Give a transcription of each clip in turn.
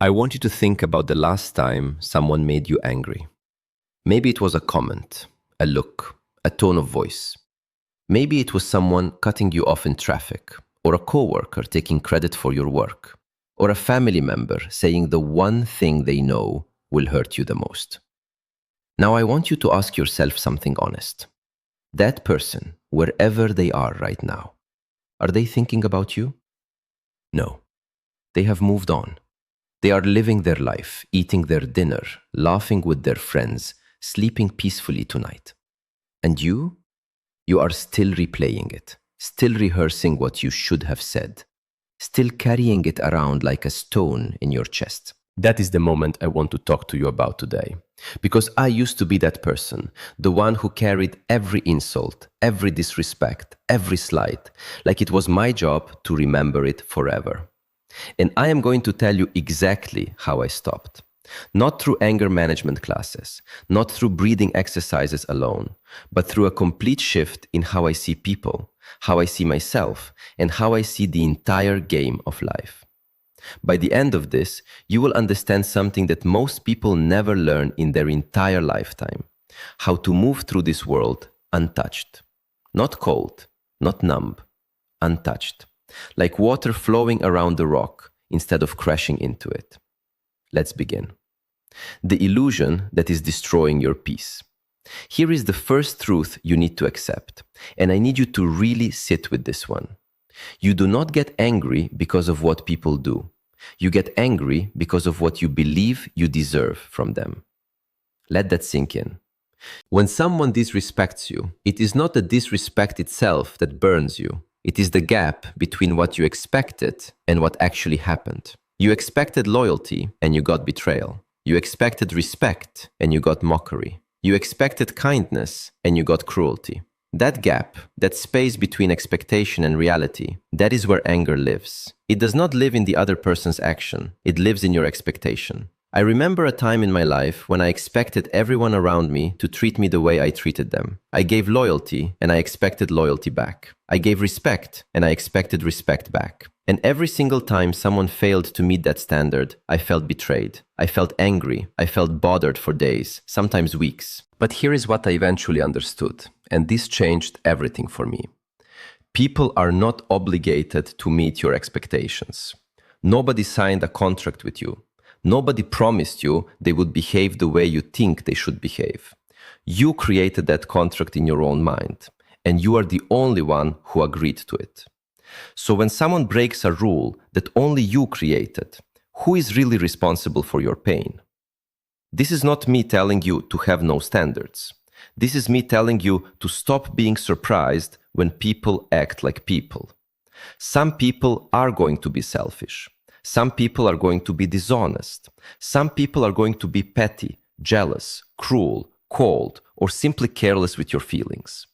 I want you to think about the last time someone made you angry. Maybe it was a comment, a look, a tone of voice. Maybe it was someone cutting you off in traffic, or a coworker taking credit for your work, or a family member saying the one thing they know will hurt you the most. Now I want you to ask yourself something honest. That person, wherever they are right now, are they thinking about you? No. They have moved on. They are living their life, eating their dinner, laughing with their friends, sleeping peacefully tonight. And you? You are still replaying it, still rehearsing what you should have said, still carrying it around like a stone in your chest. That is the moment I want to talk to you about today. Because I used to be that person, the one who carried every insult, every disrespect, every slight, like it was my job to remember it forever. And I am going to tell you exactly how I stopped. Not through anger management classes, not through breathing exercises alone, but through a complete shift in how I see people, how I see myself, and how I see the entire game of life. By the end of this, you will understand something that most people never learn in their entire lifetime: how to move through this world untouched. Not cold, not numb, untouched. Like water flowing around the rock instead of crashing into it. Let's begin. The illusion that is destroying your peace. Here is the first truth you need to accept, and I need you to really sit with this one. You do not get angry because of what people do. You get angry because of what you believe you deserve from them. Let that sink in. When someone disrespects you, it is not the disrespect itself that burns you. It is the gap between what you expected and what actually happened. You expected loyalty and you got betrayal. You expected respect and you got mockery. You expected kindness and you got cruelty. That gap, that space between expectation and reality, that is where anger lives. It does not live in the other person's action. It lives in your expectation. I remember a time in my life when I expected everyone around me to treat me the way I treated them. I gave loyalty and I expected loyalty back. I gave respect and I expected respect back. And every single time someone failed to meet that standard, I felt betrayed. I felt angry. I felt bothered for days, sometimes weeks. But here is what I eventually understood, and this changed everything for me. People are not obligated to meet your expectations. Nobody signed a contract with you. Nobody promised you they would behave the way you think they should behave. You created that contract in your own mind, and you are the only one who agreed to it. So when someone breaks a rule that only you created, who is really responsible for your pain? This is not me telling you to have no standards. This is me telling you to stop being surprised when people act like people. Some people are going to be selfish. Some people are going to be dishonest. Some people are going to be petty, jealous, cruel, cold, or simply careless with your feelings.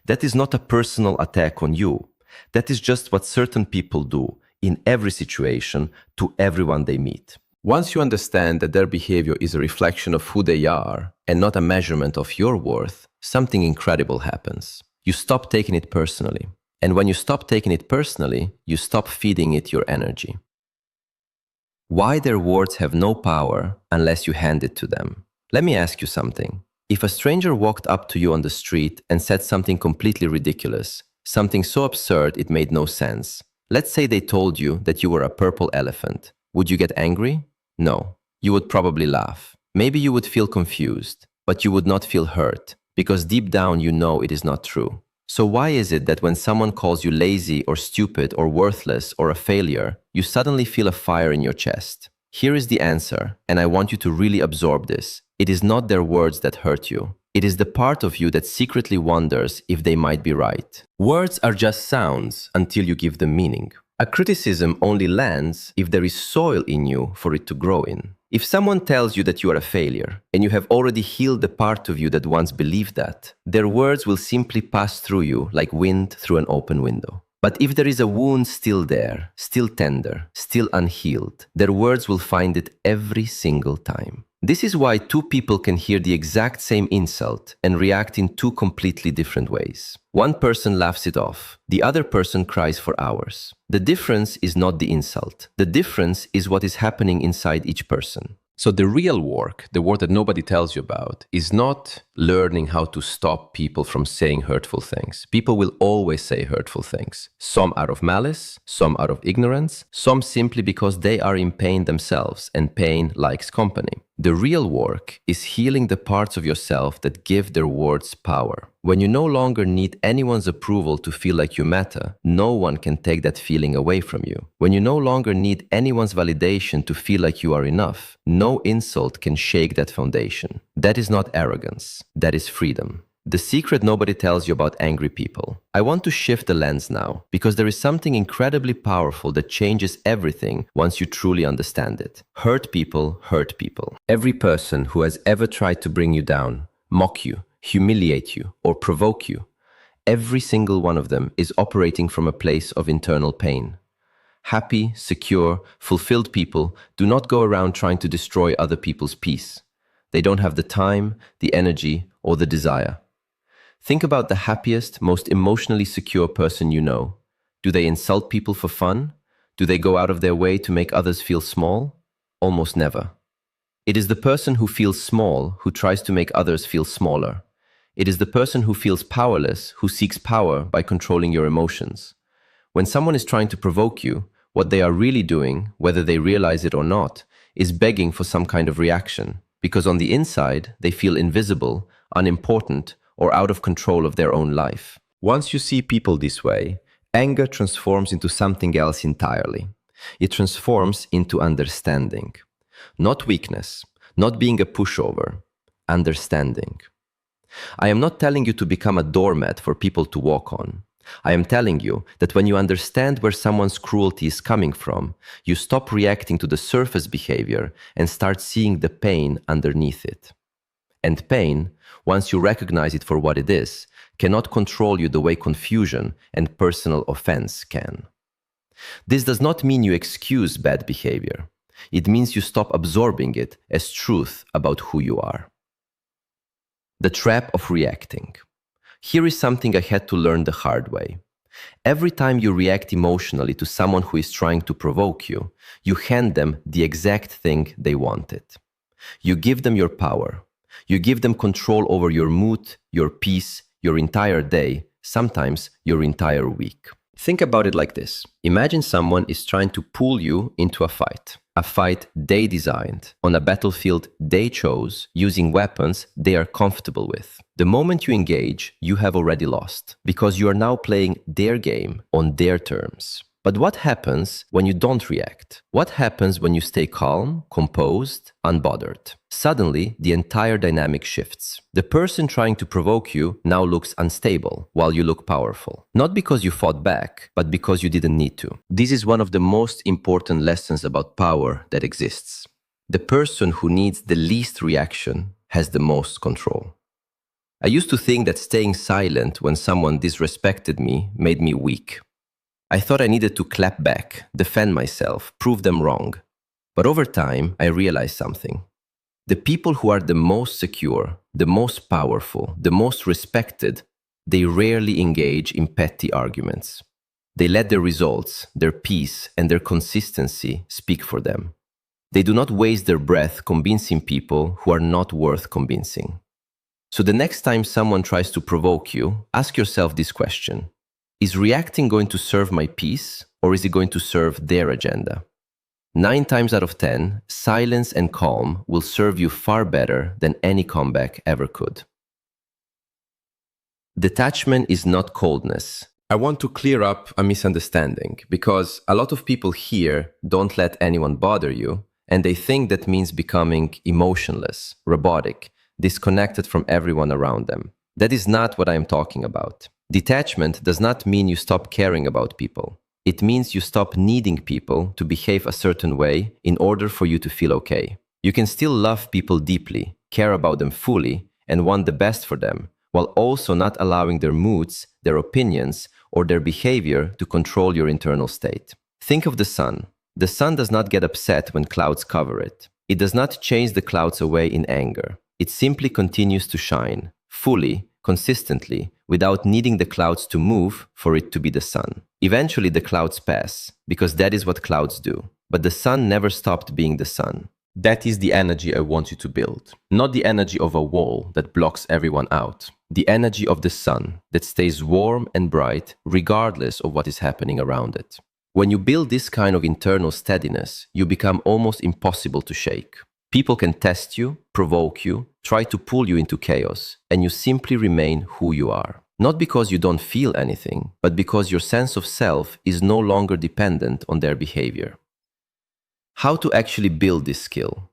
That is not a personal attack on you. That is just what certain people do in every situation to everyone they meet. Once you understand that their behavior is a reflection of who they are and not a measurement of your worth, something incredible happens. You stop taking it personally. And when you stop taking it personally, you stop feeding it your energy. Why their words have no power unless you hand it to them? Let me ask you something. If a stranger walked up to you on the street and said something completely ridiculous, something so absurd it made no sense, let's say they told you that you were a purple elephant, would you get angry? No. You would probably laugh. Maybe you would feel confused, but you would not feel hurt, because deep down you know it is not true. So why is it that when someone calls you lazy or stupid or worthless or a failure, you suddenly feel a fire in your chest? Here is the answer, and I want you to really absorb this. It is not their words that hurt you. It is the part of you that secretly wonders if they might be right. Words are just sounds until you give them meaning. A criticism only lands if there is soil in you for it to grow in. If someone tells you that you are a failure, and you have already healed the part of you that once believed that, their words will simply pass through you like wind through an open window. But if there is a wound still there, still tender, still unhealed, their words will find it every single time. This is why two people can hear the exact same insult and react in two completely different ways. One person laughs it off, the other person cries for hours. The difference is not the insult. The difference is what is happening inside each person. So the real work, the work that nobody tells you about, is not learning how to stop people from saying hurtful things. People will always say hurtful things. Some out of malice, some out of ignorance, some simply because they are in pain themselves, and pain likes company. The real work is healing the parts of yourself that give their words power. When you no longer need anyone's approval to feel like you matter, no one can take that feeling away from you. When you no longer need anyone's validation to feel like you are enough, no insult can shake that foundation. That is not arrogance. That is freedom. The secret nobody tells you about angry people. I want to shift the lens now, because there is something incredibly powerful that changes everything once you truly understand it. Hurt people hurt people. Every person who has ever tried to bring you down, mock you, humiliate you, or provoke you, every single one of them is operating from a place of internal pain. Happy, secure, fulfilled people do not go around trying to destroy other people's peace. They don't have the time, the energy, or the desire. Think about the happiest, most emotionally secure person you know. Do they insult people for fun? Do they go out of their way to make others feel small? Almost never. It is the person who feels small who tries to make others feel smaller. It is the person who feels powerless who seeks power by controlling your emotions. When someone is trying to provoke you, what they are really doing, whether they realize it or not, is begging for some kind of reaction, because on the inside, they feel invisible, unimportant, or out of control of their own life. Once you see people this way, anger transforms into something else entirely. It transforms into understanding. Not weakness, not being a pushover, understanding. I am not telling you to become a doormat for people to walk on. I am telling you that when you understand where someone's cruelty is coming from, you stop reacting to the surface behavior and start seeing the pain underneath it. And pain, once you recognize it for what it is, cannot control you the way confusion and personal offense can. This does not mean you excuse bad behavior. It means you stop absorbing it as truth about who you are. The trap of reacting. Here is something I had to learn the hard way. Every time you react emotionally to someone who is trying to provoke you, you hand them the exact thing they wanted. You give them your power. You give them control over your mood, your peace, your entire day, sometimes your entire week. Think about it like this. Imagine someone is trying to pull you into a fight they designed, on a battlefield they chose, using weapons they are comfortable with. The moment you engage, you have already lost, because you are now playing their game on their terms. But what happens when you don't react? What happens when you stay calm, composed, unbothered? Suddenly, the entire dynamic shifts. The person trying to provoke you now looks unstable, while you look powerful. Not because you fought back, but because you didn't need to. This is one of the most important lessons about power that exists. The person who needs the least reaction has the most control. I used to think that staying silent when someone disrespected me made me weak. I thought I needed to clap back, defend myself, prove them wrong. But over time, I realized something. The people who are the most secure, the most powerful, the most respected, they rarely engage in petty arguments. They let their results, their peace, and their consistency speak for them. They do not waste their breath convincing people who are not worth convincing. So the next time someone tries to provoke you, ask yourself this question. Is reacting going to serve my peace, or is it going to serve their agenda? 9 times out of 10, silence and calm will serve you far better than any comeback ever could. Detachment is not coldness. I want to clear up a misunderstanding, because a lot of people here don't let anyone bother you, and they think that means becoming emotionless, robotic, disconnected from everyone around them. That is not what I am talking about. Detachment does not mean you stop caring about people. It means you stop needing people to behave a certain way in order for you to feel okay. You can still love people deeply, care about them fully, and want the best for them, while also not allowing their moods, their opinions, or their behavior to control your internal state. Think of the sun. The sun does not get upset when clouds cover it. It does not chase the clouds away in anger. It simply continues to shine, fully, consistently, without needing the clouds to move for it to be the sun. Eventually the clouds pass, because that is what clouds do. But the sun never stopped being the sun. That is the energy I want you to build. Not the energy of a wall that blocks everyone out. The energy of the sun that stays warm and bright regardless of what is happening around it. When you build this kind of internal steadiness, you become almost impossible to shake. People can test you, provoke you, try to pull you into chaos, and you simply remain who you are. Not because you don't feel anything, but because your sense of self is no longer dependent on their behavior. How to actually build this skill?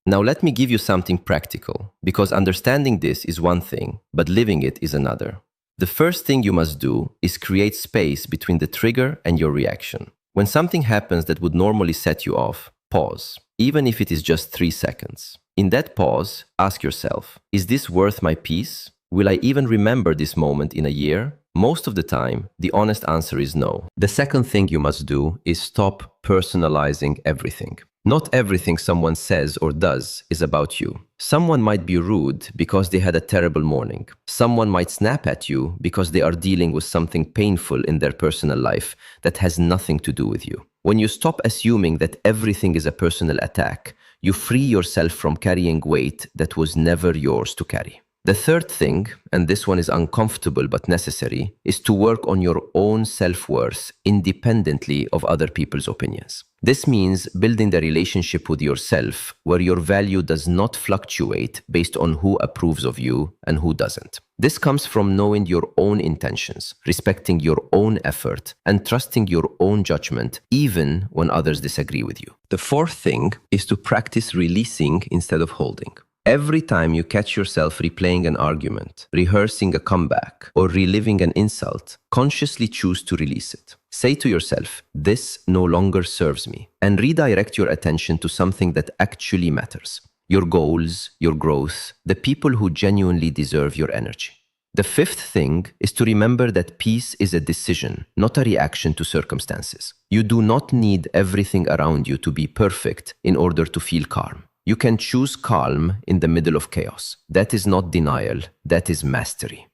Now let me give you something practical, because understanding this is one thing, but living it is another. The first thing you must do is create space between the trigger and your reaction. When something happens that would normally set you off, pause, even if it is just 3 seconds. In that pause, ask yourself, is this worth my peace? Will I even remember this moment in a year? Most of the time, the honest answer is no. The second thing you must do is stop personalizing everything. Not everything someone says or does is about you. Someone might be rude because they had a terrible morning. Someone might snap at you because they are dealing with something painful in their personal life that has nothing to do with you. When you stop assuming that everything is a personal attack, you free yourself from carrying weight that was never yours to carry. The third thing, and this one is uncomfortable but necessary, is to work on your own self-worth independently of other people's opinions. This means building the relationship with yourself where your value does not fluctuate based on who approves of you and who doesn't. This comes from knowing your own intentions, respecting your own effort, and trusting your own judgment even when others disagree with you. The fourth thing is to practice releasing instead of holding. Every time you catch yourself replaying an argument, rehearsing a comeback, or reliving an insult, consciously choose to release it. Say to yourself, this no longer serves me, and redirect your attention to something that actually matters. Your goals, your growth, the people who genuinely deserve your energy. The fifth thing is to remember that peace is a decision, not a reaction to circumstances. You do not need everything around you to be perfect in order to feel calm. You can choose calm in the middle of chaos. That is not denial, that is mastery.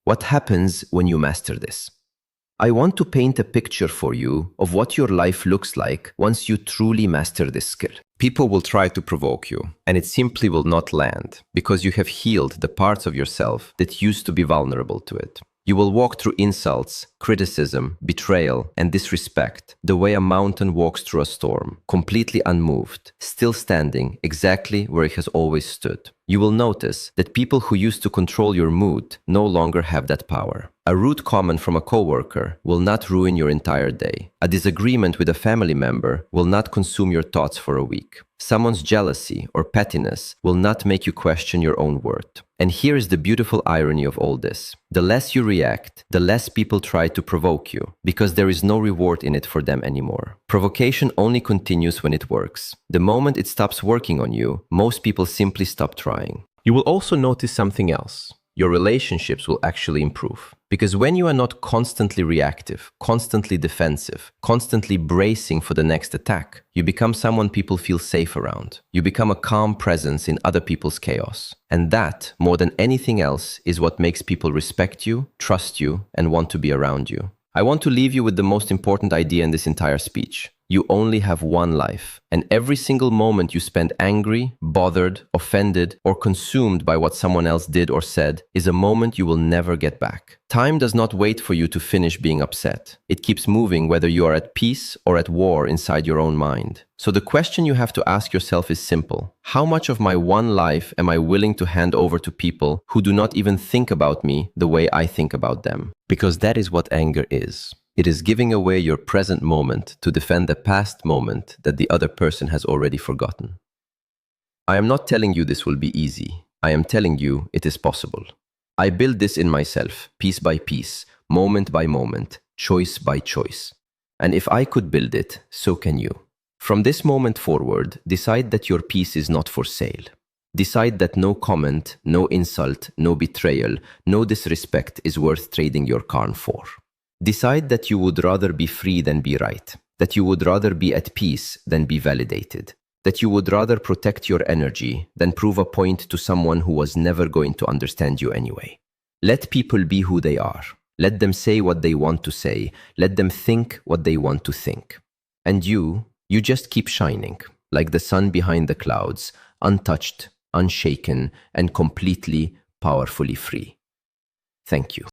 What happens when you master this? I want to paint a picture for you of what your life looks like once you truly master this skill. People will try to provoke you, and it simply will not land because you have healed the parts of yourself that used to be vulnerable to it. You will walk through insults, criticism, betrayal, and disrespect the way a mountain walks through a storm, completely unmoved, still standing exactly where it has always stood. You will notice that people who used to control your mood no longer have that power. A rude comment from a coworker will not ruin your entire day. A disagreement with a family member will not consume your thoughts for a week. Someone's jealousy or pettiness will not make you question your own worth. And here is the beautiful irony of all this. The less you react, the less people try to provoke you, because there is no reward in it for them anymore. Provocation only continues when it works. The moment it stops working on you, most people simply stop trying. You will also notice something else. Your relationships will actually improve. Because when you are not constantly reactive, constantly defensive, constantly bracing for the next attack, you become someone people feel safe around. You become a calm presence in other people's chaos. And that, more than anything else, is what makes people respect you, trust you, and want to be around you. I want to leave you with the most important idea in this entire speech. You only have one life, and every single moment you spend angry, bothered, offended, or consumed by what someone else did or said is a moment you will never get back. Time does not wait for you to finish being upset. It keeps moving whether you are at peace or at war inside your own mind. So the question you have to ask yourself is simple. How much of my one life am I willing to hand over to people who do not even think about me the way I think about them? Because that is what anger is. It is giving away your present moment to defend a past moment that the other person has already forgotten. I am not telling you this will be easy. I am telling you it is possible. I build this in myself, piece by piece, moment by moment, choice by choice. And if I could build it, so can you. From this moment forward, decide that your peace is not for sale. Decide that no comment, no insult, no betrayal, no disrespect is worth trading your calm for. Decide that you would rather be free than be right, that you would rather be at peace than be validated. that you would rather protect your energy than prove a point to someone who was never going to understand you anyway. Let people be who they are. Let them say what they want to say. Let them think what they want to think. And you just keep shining, like the sun behind the clouds, untouched, unshaken, and completely, powerfully free. Thank you.